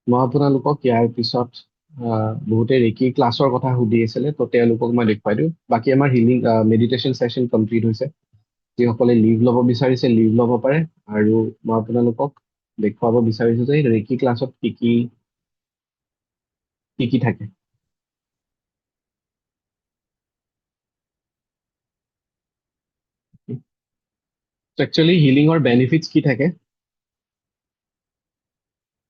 মই আপোনালোকক ইয়াৰ পিছত বহুতে ৰেকি ক্লাছৰ কথা সুধি আছিলে, তো তেওঁলোকক মই দেখুৱাই দিওঁ। বাকী আমাৰ হিলিং মেডিটেশ্যন ছেশ্যন কমপ্লিট হৈছে। যিসকলে লিভ ল'ব বিচাৰিছে লিভ ল'ব পাৰে। আৰু মই আপোনালোকক দেখুৱাব বিচাৰিছো যে ৰেকি ক্লাছত কি কি থাকে। একচুৱেলি হিলিঙৰ বেনিফিটছ কি থাকে,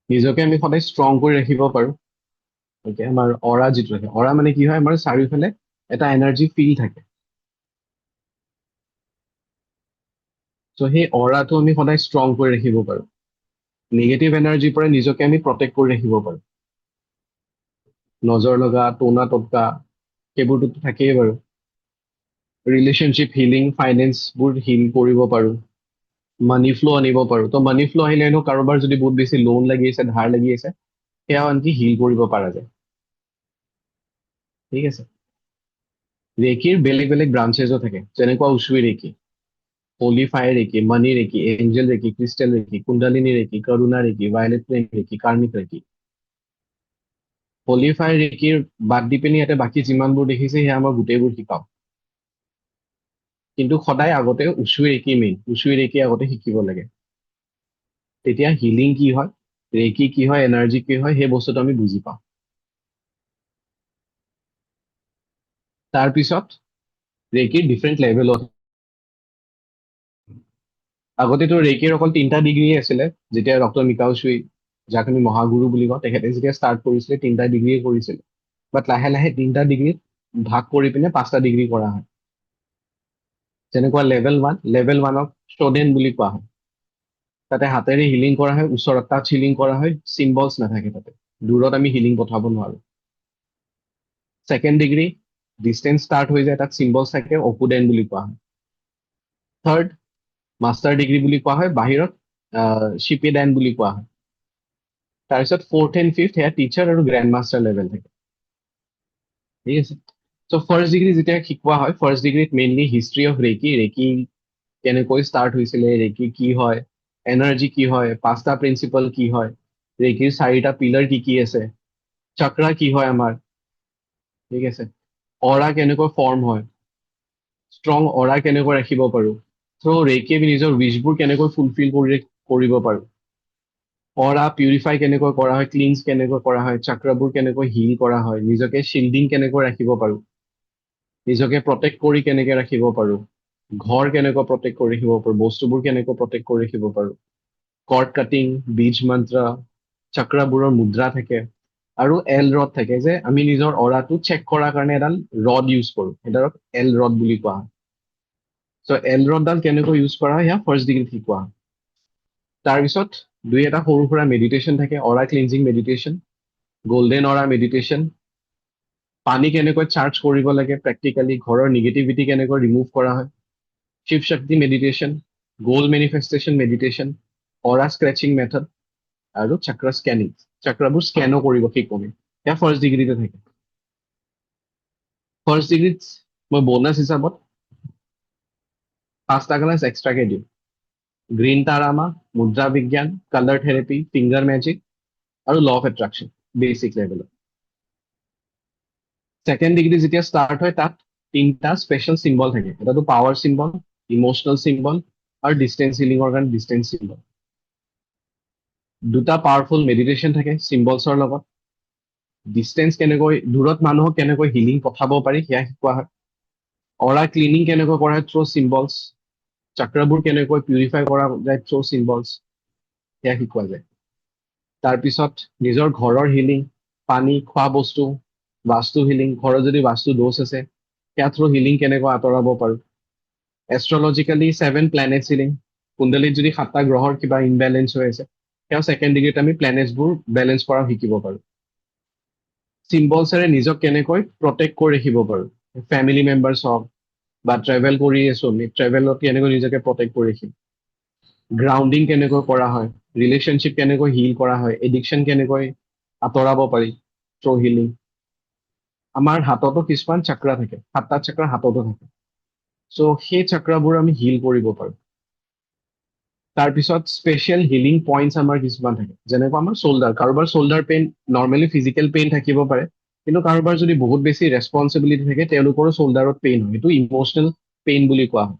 নিজকে আমি সদায় ষ্ট্ৰং কৰি ৰাখিব পাৰো। Okay, আমাৰ অৰা যিটো থাকে, অৰা মানে কি হয়, আমাৰ চাৰিওফালে এটা এনাৰ্জি ফিল থাকে। চ' সেই অৰাটো আমি সদায় ষ্ট্ৰং কৰি ৰাখিব পাৰো। নিগেটিভ এনাৰ্জিৰ পৰা নিজকে আমি প্ৰটেক্ট কৰি ৰাখিব পাৰো। নজৰ লগা, টনা টটকা, সেইবোৰতো থাকেই বাৰু। ৰিলেশ্যনশ্বিপ হিলিং, ফাইনেন্সবোৰ হিল কৰিব পাৰো। মানি ফ্ল' আনিব পাৰো। তো মানি ফ্ল' আহিলে হেনো কাৰোবাৰ যদি বহুত বেছি লোন লাগি আছে, ধাৰ লাগি আছে, সেয়াও আনকি হিল কৰিব পৰা যায়। ঠিক আছে। ৰেকিৰ বেলেগ বেলেগ ব্ৰাঞ্চেছো থাকে, যেনেকুৱা Usui reiki, holy fire reiki, money reiki, angel reiki, crystal reiki, kundalini reiki, Karuna reiki, violet flame reiki, karmic reiki. Holy fire ৰেকিৰ বাদ দি পিনি ইয়াতে বাকী যিমানবোৰ দেখিছে সেয়া মই গোটেইবোৰ শিকাওঁ। কিন্তু সদায় আগতে উচুই ৰেকি মেইন, উচুই ৰেকি আগতে শিকিব লাগে। তেতিয়া হিলিং কি হয়, ৰেকি কি হয়, এনাৰ্জি কি হয়, সেই বস্তুটো আমি বুজি পাওঁ। তাৰপিছত ৰেকিৰ ডিফাৰেণ্ট লেভেলত, আগতেতো ৰেকিৰ অকল 3টা ডিগ্ৰী আছিলে। যেতিয়া ডক্টৰ মিকাওচুই, যাক আমি মহাগুৰু বুলি কওঁ, তেখেতে যেতিয়া ষ্টাৰ্ট কৰিছিলে 3টা ডিগ্ৰীয়ে কৰিছিলে। বাট লাহে লাহে 3টা ডিগ্ৰীত ভাগ কৰি পিনে 5টা ডিগ্ৰী কৰা হয়। যেনেকুৱা লেভেল 1 ষ্টুডেণ্ট বুলি কোৱা হয়। তাতে হাতেৰে হিলিং কৰা হয়, ওচৰত টাচ হিলিং কৰা হয়, চিম্বলছ নাথাকে তাতে। দূৰত আমি হিলিং পঠাব নোৱাৰো। 2nd ডিগ্ৰী, ডিষ্টেঞ্চ ষ্টাৰ্ট হৈ যায়, তাত চিম্বলছ থাকে, অপুডেন বুলি কোৱা হয়। থাৰ্ড, মাষ্টাৰ ডিগ্ৰী বুলি কোৱা হয়, বাহিৰত শিপিডেন বুলি কোৱা হয়। তাৰপিছত 4th and 5th সেয়া টিচাৰ আৰু গ্ৰেণ্ড মাষ্টাৰ লেভেল থাকে। ঠিক আছে। চ' ফাৰ্ষ্ট ডিগ্ৰী যেতিয়া শিকোৱা হয়, ফাৰ্ষ্ট ডিগ্ৰীত মেইনলি হিষ্ট্ৰী অফ ৰেকি, ৰেকি কেনেকৈ ষ্টাৰ্ট হৈছিলে, ৰেকি কি হয়, এনাৰ্জি কি হয়, 5টা প্ৰিন্সিপল কি হয়, ৰেকিৰ 4টা পিলাৰ কি কি আছে, চক্ৰা কি হয় আমাৰ। ঠিক আছে। অৰা কেনেকৈ ফৰ্ম হয়, ষ্ট্ৰং অৰা কেনেকৈ ৰাখিব পাৰো, চ' ৰেকি আমি নিজৰ উইচবোৰ কেনেকৈ ফুলফিল কৰিব পাৰো, অৰা পিউৰিফাই কেনেকৈ কৰা হয়, ক্লিনছ কেনেকৈ কৰা হয়, চাক্ৰাবোৰ কেনেকৈ হিল কৰা হয়, নিজকে শ্বিল্ডিং কেনেকৈ ৰাখিব পাৰো, নিজকে প্ৰটেক্ট কৰি কেনেকৈ ৰাখিব পাৰো, ঘৰ কেনেকৈ প্ৰটেক্ট কৰি ৰাখিব পাৰো, বস্তুবোৰ কেনেকৈ প্ৰটেক্ট কৰি ৰাখিব পাৰো, কৰ্ড কাটিং, বীজ মন্ত্ৰ, চক্ৰাবোৰৰ মুদ্ৰা থাকে। আৰু এল ৰড থাকে, যে আমি নিজৰ অৰাটো চেক কৰাৰ কাৰণে এডাল ৰড ইউজ কৰো, সেইডালক এল ৰড বুলি কোৱা হয়। চ' এল ৰডডাল কেনেকৈ ইউজ কৰা হয়, সেয়া ফাৰ্ষ্ট ডিগ্ৰীত শিকোৱা হয়। তাৰপিছত দুই এটা সৰু সুৰা মেডিটেশ্যন থাকে, aura cleansing meditation, golden aura meditation, পানী কেনেকৈ চাৰ্জ কৰিব লাগে প্ৰেক্টিকেলি, ঘৰৰ নিগেটিভিটি কেনেকৈ ৰিমুভ কৰা হয়, শিৱ শক্তি মেডিটেশ্যন, গ'ল manifestation meditation, aura scratching method, আৰু চক্ৰ স্কেনিং, চক্ৰবোৰ স্কেনো কৰিব শিকো আমি। সেয়া ফাৰ্ষ্ট ডিগ্ৰীতে থাকে। ফাৰ্ষ্ট ডিগ্ৰীত মই বোনাছ হিচাপত 5টা ক্লাছ এক্সট্ৰাকে দিওঁ। গ্ৰীণ তাৰামা, মুদ্ৰা বিজ্ঞান, কালাৰ থেৰাপি, ফিংগাৰ মেজিক, আৰু ল অফ এট্ৰাকশ্যন বেচিক লেভেলত। 2nd ডিগ্ৰী যেতিয়া ষ্টাৰ্ট হয়, তাত 3টা স্পেচিয়েল চিম্বল থাকে। এটাটো পাৱাৰ চিম্বল, ইম'চনেল চিম্বল, আৰু ডিষ্টেঞ্চ হিলিঙৰ কাৰণে ডিষ্টেঞ্চ চিম্বল। দুটা পাৱাৰফুল মেডিটেশ্যন থাকে চিম্বলছৰ লগত। ডিষ্টেঞ্চ কেনেকৈ, দূৰত মানুহক কেনেকৈ হিলিং পঠাব পাৰি সেয়া শিকোৱা হয়। অৰা ক্লিনিং কেনেকৈ কৰা হয় থ্ৰু চিম্বলছ, চক্ৰবোৰ কেনেকৈ পিউৰিফাই কৰা যায় থ্ৰু চিম্বলছ, সেয়া শিকোৱা যায়। তাৰপিছত নিজৰ ঘৰৰ হিলিং, পানী, খোৱা বস্তু, বাস্তু হিলিং, ঘৰত যদি বাস্তু দোষ আছে সেয়া থ্ৰু হিলিং কেনেকৈ আঁতৰাব পাৰো। এষ্ট্ৰলজিকেলি 7 প্লেনেটছ হিলিং, কুণ্ডলীত যদি 7টা গ্ৰহৰ কিবা ইমবেলেঞ্চ হৈ আছে, সেয়া 2nd ডিগ্ৰীত আমি প্লেনেটছবোৰ বেলেঞ্চ কৰা শিকিব পাৰো। চিম্বলছেৰে নিজক কেনেকৈ প্ৰটেক্ট কৰি ৰাখিব পাৰো, ফেমিলি মেম্বাৰ্ছ হওক, বা ট্ৰেভেল কৰি আছো আমি, ট্ৰেভেলত কেনেকৈ নিজকে প্ৰটেক্ট কৰি ৰাখিম, গ্ৰাউণ্ডিং কেনেকৈ কৰা হয়, ৰিলেশ্যনশ্বিপ কেনেকৈ হিল কৰা হয়, এডিকশ্যন কেনেকৈ আঁতৰাব পাৰি থ্ৰু হিলিং। আমাৰ হাততো কিছুমান চক্ৰ থাকে, 7টা চক্ৰ হাততো থাকে। চ' সেই চক্ৰবোৰ আমি হিল কৰিব পাৰো। তাৰপিছত স্পেচিয়েল হিলিং পইণ্টছ আমাৰ কিছুমান থাকে, যেনেকুৱা আমাৰ শোল্ডাৰ, কাৰোবাৰ শোল্ডাৰ পেইন নৰ্মেলি ফিজিকেল পেইন থাকিব পাৰে, কিন্তু কাৰোবাৰ যদি বহুত বেছি ৰেছপনচিবিলিটি থাকে তেওঁলোকৰো শোল্ডাৰত পেইন হয়, সেইটো ইম'চনেল পেইন বুলি কোৱা হয়।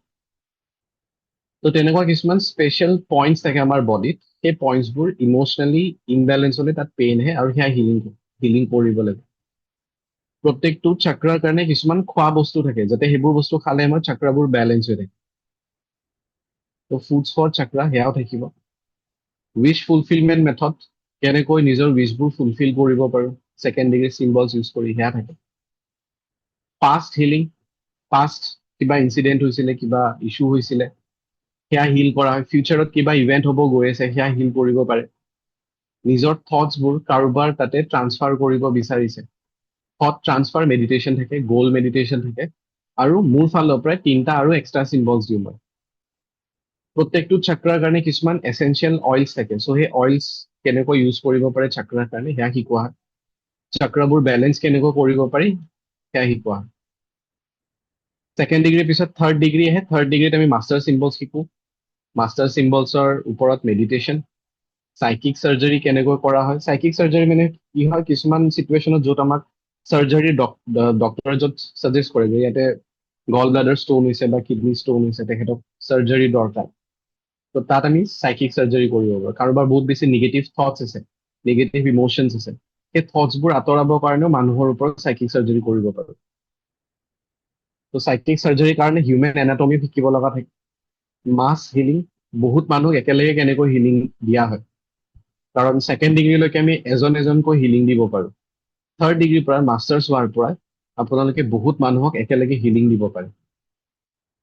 তো তেনেকুৱা কিছুমান স্পেচিয়েল পইণ্টছ থাকে আমাৰ বডিত, সেই পইণ্টছবোৰ ইম'চনেলি ইমবেলেঞ্চ হ'লে তাত পেইন আহে আৰু সেয়া হিলিং কৰিব লাগে। প্ৰত্যেকটো চাক্ৰাৰ কাৰণে কিছুমান খোৱা বস্তু থাকে, যাতে সেইবোৰ বস্তু খালে আমাৰ চাক্ৰাবোৰ বেলেঞ্চ হৈ থাকে। তো ফুডছ ফৰ চাক্ৰা সেয়াও থাকিব। উইচ ফুলফিলমেণ্ট মেথড, কেনেকৈ নিজৰ উইচবোৰ ফুলফিল কৰিব পাৰোঁ ছেকেণ্ড ডিগ্ৰী চিম্বলছ ইউজ কৰি, সেয়া থাকে। পাষ্ট হিলিং, পাষ্ট কিবা ইনচিডেণ্ট হৈছিলে, কিবা ইছ্যু হৈছিলে, সেয়া হিল কৰা হয়। ফিউচাৰত কিবা ইভেণ্ট হ'ব গৈ আছে, সেয়া হিল কৰিব পাৰে। নিজৰ থটছবোৰ কাৰোবাৰ তাতে ট্ৰান্সফাৰ কৰিব বিচাৰিছে, থট ট্ৰান্সফাৰ মেডিটেশ্যন থাকে, গ'ল মেডিটেশ্যন থাকে, আৰু মোৰ ফালৰ পৰাই 3টা আৰু এক্সট্ৰা চিম্বলছ দিওঁ মই। প্ৰত্যেকটো চাক্ৰাৰ কাৰণে কিছুমান এচেঞ্চিয়েল অইলছ থাকে, চ' সেই অইলছ কেনেকৈ ইউজ কৰিব পাৰে চাক্ৰাৰ কাৰণে সেয়া শিকোৱা হয়। চাক্ৰাবোৰ বেলেঞ্চ কেনেকৈ কৰিব পাৰি সেয়া শিকোৱা হয়। ছেকেণ্ড ডিগ্ৰীৰ পিছত থাৰ্ড ডিগ্ৰী আহে, থাৰ্ড ডিগ্ৰীত আমি মাষ্টাৰ চিম্বলছ শিকোঁ। মাষ্টাৰ চিম্বলছৰ ওপৰত মেডিটেশ্যন, চাইকিক চাৰ্জাৰী কেনেকৈ কৰা হয়। চাইকিক চাৰ্জাৰী মানে কি হয়, কিছুমান চিটুৱেশ্যনত য'ত আমাক চাৰ্জাৰী ডক্টৰে য'ত ছাজেষ্ট কৰে যে ইয়াতে গল ব্লাডাৰ ষ্ট'ন হৈছে বা কিডনী ষ্ট'ন হৈছে, তেখেতক চাৰ্জাৰী দৰকাৰ, তো তাত আমি চাইকিক চাৰ্জাৰী কৰিব পাৰোঁ। কাৰোবাৰ বহুত বেছি নিগেটিভ থটছ আছে, নিগেটিভ ইম'চনছ আছে, সেই থটছবোৰ আঁতৰাবৰ কাৰণেও মানুহৰ ওপৰত চাইকিক চাৰ্জাৰী কৰিব পাৰোঁ। তো চাইকিক চাৰ্জাৰীৰ কাৰণে হিউমেন এনাটমি শিকিব লগা থাকে। মাছ হিলিং, বহুত মানুহক একেলগে কেনেকৈ হিলিং দিয়া হয়, কাৰণ ছেকেণ্ড ডিগ্ৰীলৈকে আমি এজন এজনকৈ হিলিং দিব পাৰোঁ। থাৰ্ড ডিগ্ৰীৰ পৰা মাষ্টাৰ্ছ হোৱাৰ পৰা আপোনালোকে বহুত মানুহক একেলগে হিলিং দিব পাৰে,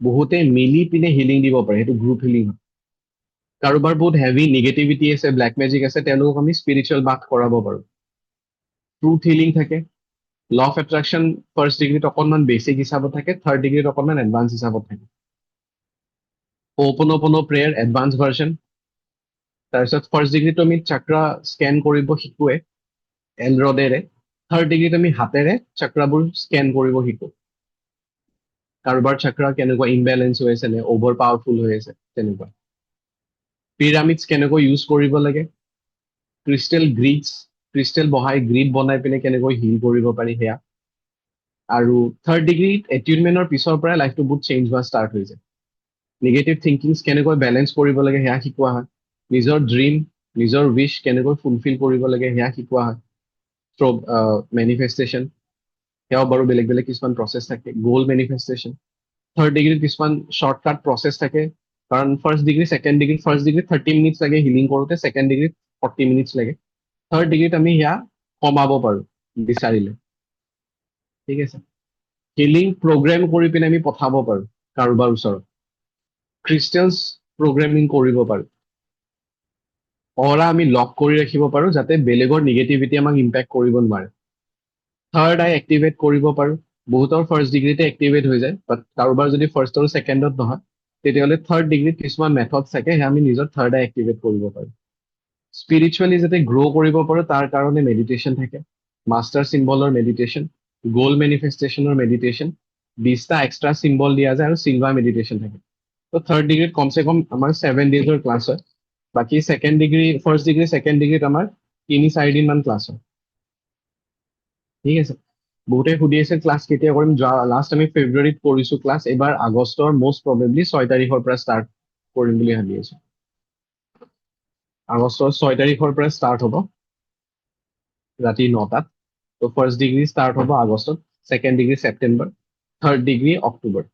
বহুতে মিলি পিনে হিলিং দিব পাৰে, সেইটো গ্ৰুপ হিলিং হয়। কাৰোবাৰ বহুত হেভি নিগেটিভিটি আছে, ব্লেক মেজিক আছে, তেওঁলোকক আমি স্পিৰিচুৱেল বাথ কৰাব পাৰোঁ। ট্ৰুথ হিলিং থাকে। ল অফ এট্ৰেকশ্যন ফাৰ্ষ্ট ডিগ্ৰীত অকণমান বেছিক হিচাপত থাকে, থাৰ্ড ডিগ্ৰীত অকণমান এডভান্স হিচাপত থাকে। অ'প'ন' প্ৰেয়াৰ এডভান্স ভাৰ্জন। তাৰপিছত ফাৰ্ষ্ট ডিগ্ৰীটো আমি চাক্ৰা স্কেন কৰিব শিকোৱে এলৰডেৰে, থাৰ্ড ডিগ্ৰীত আমি হাতেৰে চাক্ৰাবোৰ স্কেন কৰিব শিকোঁ। কাৰোবাৰ চাক্ৰা কেনেকুৱা ইমবেলেঞ্চ হৈ আছে নে অভাৰ পাৱাৰফুল হৈ আছে, তেনেকুৱা। পিৰামিডছ কেনেকৈ ইউজ কৰিব লাগে, ক্ৰিষ্টেল বহাই গ্ৰীড বনাই পিনে কেনেকৈ হিল কৰিব পাৰি সেয়া। আৰু থাৰ্ড ডিগ্ৰীত এটিউনমেণ্টৰ পিছৰ পৰাই লাইফটো বহুত চেঞ্জ হোৱা ষ্টাৰ্ট হৈ যায়। নিগেটিভ থিংকিংছ কেনেকৈ বেলেঞ্চ কৰিব লাগে সেয়া শিকোৱা হয়। নিজৰ ড্ৰিম, নিজৰ উইচ কেনেকৈ ফুলফিল কৰিব লাগে সেয়া শিকোৱা হয়। মেনিফেষ্টেশ্যন, সেয়াও বাৰু বেলেগ বেলেগ কিছুমান প্ৰচেছ থাকে। গ'ল মেনিফেষ্টেশ্যন, থাৰ্ড ডিগ্ৰীত কিছুমান শ্বৰ্টকাট প্ৰচেছ থাকে, কাৰণ ফাৰ্ষ্ট ডিগ্ৰী 30 মিনিটছ লাগে হিলিং কৰোঁতে, ছেকেণ্ড ডিগ্ৰীত 40 মিনিটছ লাগে। থাৰ্ড ডিগ্ৰীত আমি সেয়া কমাব পাৰোঁ বিচাৰিলে, ঠিক আছে। হিলিং প্ৰগ্ৰেম কৰি পিনে আমি পঠাব পাৰোঁ কাৰোবাৰ ওচৰত। ক্ৰিষ্টেলছ প্ৰগ্ৰেমিং কৰিব পাৰোঁ। অৰা আমি লক কৰি ৰাখিব পাৰোঁ যাতে বেলেগৰ নিগেটিভিটি আমাক ইম্পেক্ট কৰিব নোৱাৰে। থাৰ্ড আই এক্টিভেট কৰিব পাৰোঁ। বহুতৰ ফাৰ্ষ্ট ডিগ্ৰীতে এক্টিভেট হৈ যায়, বাট কাৰোবাৰ যদি ফাৰ্ষ্ট আৰু ছেকেণ্ডত নহয়, তেতিয়াহ'লে থাৰ্ড ডিগ্ৰীত কিছুমান মেথড থাকে, সেয়া আমি নিজৰ থাৰ্ড আই এক্টিভেট কৰিব পাৰোঁ। স্পিৰিচুৱেলি যাতে গ্ৰ' কৰিব পাৰোঁ তাৰ কাৰণে মেডিটেশ্যন থাকে, মাষ্টাৰ চিম্বলৰ মেডিটেশ্যন, গ'ল মেনিফেষ্টেশ্যনৰ মেডিটেশ্যন, 20টা এক্সট্ৰা চিম্বল দিয়া যায়, আৰু চিলভাৰ মেডিটেশ্যন থাকে। তো থাৰ্ড ডিগ্ৰীত কমচে কম আমাৰ 7 ডেজৰ ক্লাছ হয়। বাকী ফাৰ্ষ্ট ডিগ্ৰী ছেকেণ্ড ডিগ্ৰীত আমাৰ 3-4 দিন মান ক্লাছ হয়, ঠিক আছে। বহুতে সুধি আছে ক্লাছ কেতিয়া কৰিম, লাষ্ট আমি ফেব্ৰুৱাৰীত কৰিছোঁ ক্লাছ, এইবাৰ আগষ্টৰ মষ্ট প্ৰবেবলি 6 তাৰিখৰ পৰা ষ্টাৰ্ট কৰিম বুলি ভাবি আছোঁ। আগষ্টৰ 6 তাৰিখৰ পৰা ষ্টাৰ্ট হ'ব ৰাতি 9টাত। তো ফাৰ্ষ্ট ডিগ্ৰী ষ্টাৰ্ট হ'ব আগষ্টত, second degree September, third degree October.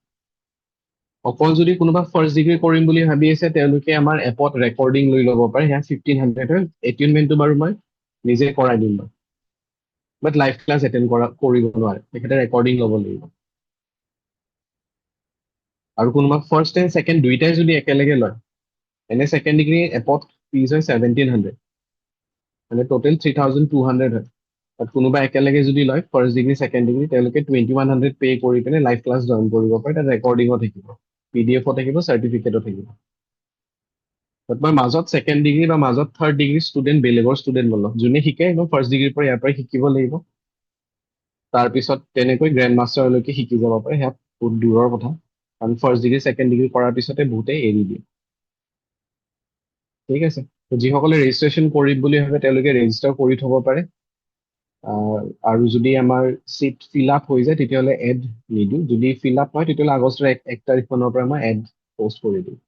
অকল যদি কোনোবা ফাৰ্ষ্ট ডিগ্ৰী কৰিম বুলি ভাবি আছে, তেওঁলোকে আমাৰ এপত ৰেকৰ্ডিং লৈ ল'ব পাৰে, সেয়া 1500 হয়। এটিউনমেণ্টটো বাৰু মই নিজে কৰাই দিম বাৰু, বাট লাইভ ক্লাছ এটেণ্ড কৰিব নোৱাৰে, তেখেতে ৰেকৰ্ডিং ল'ব লাগিব। আৰু কোনোবা ফাৰ্ষ্ট এণ্ড ছেকেণ্ড দুইটাই যদি একেলগে লয়, এনে ছেকেণ্ড ডিগ্ৰী এপত ফিজ হয় 1700, মানে টোটেল 3200 হয়। বাট কোনোবা একেলগে যদি লয় ফাৰ্ষ্ট ডিগ্ৰী ছেকেণ্ড ডিগ্ৰী, তেওঁলোকে 2100 পে' কৰি পিনে লাইভ ক্লাছ জইন কৰিব পাৰে, তাত ৰেকৰ্ডিঙো থাকিব, PDF থাকিব, চাৰ্টিফিকেটো থাকিব। বাট মই মাজত ছেকেণ্ড ডিগ্ৰী বা মাজত থাৰ্ড ডিগ্ৰী ষ্টুডেণ্ট বেলেগৰ ষ্টুডেণ্ট নলওঁ, যোনে শিকে একদম ফাৰ্ষ্ট ডিগ্ৰীৰ পৰা ইয়াৰ পৰাই শিকিব লাগিব, তাৰপিছত তেনেকৈ গ্ৰেণ্ড মাষ্টাৰলৈকে শিকি যাব পাৰে, সেয়া বহুত দূৰৰ কথা, কাৰণ ফাৰ্ষ্ট ডিগ্ৰী ছেকেণ্ড ডিগ্ৰী কৰাৰ পিছতে বহুতেই এৰি দিয়ে। ঠিক আছে। তো যিসকলে ৰেজিষ্ট্ৰেশ্যন কৰিম বুলি ভাবে তেওঁলোকে ৰেজিষ্টাৰ কৰি থব পাৰে। আৰু যদি আমাৰ চিট ফিল আপ হৈ যায় তেতিয়াহ'লে এড নিদিওঁ, যদি ফিল আপ নহয় তেতিয়াহ'লে আগষ্টৰ 1 তাৰিখমানৰ পৰা মই এড পষ্ট কৰি দিওঁ।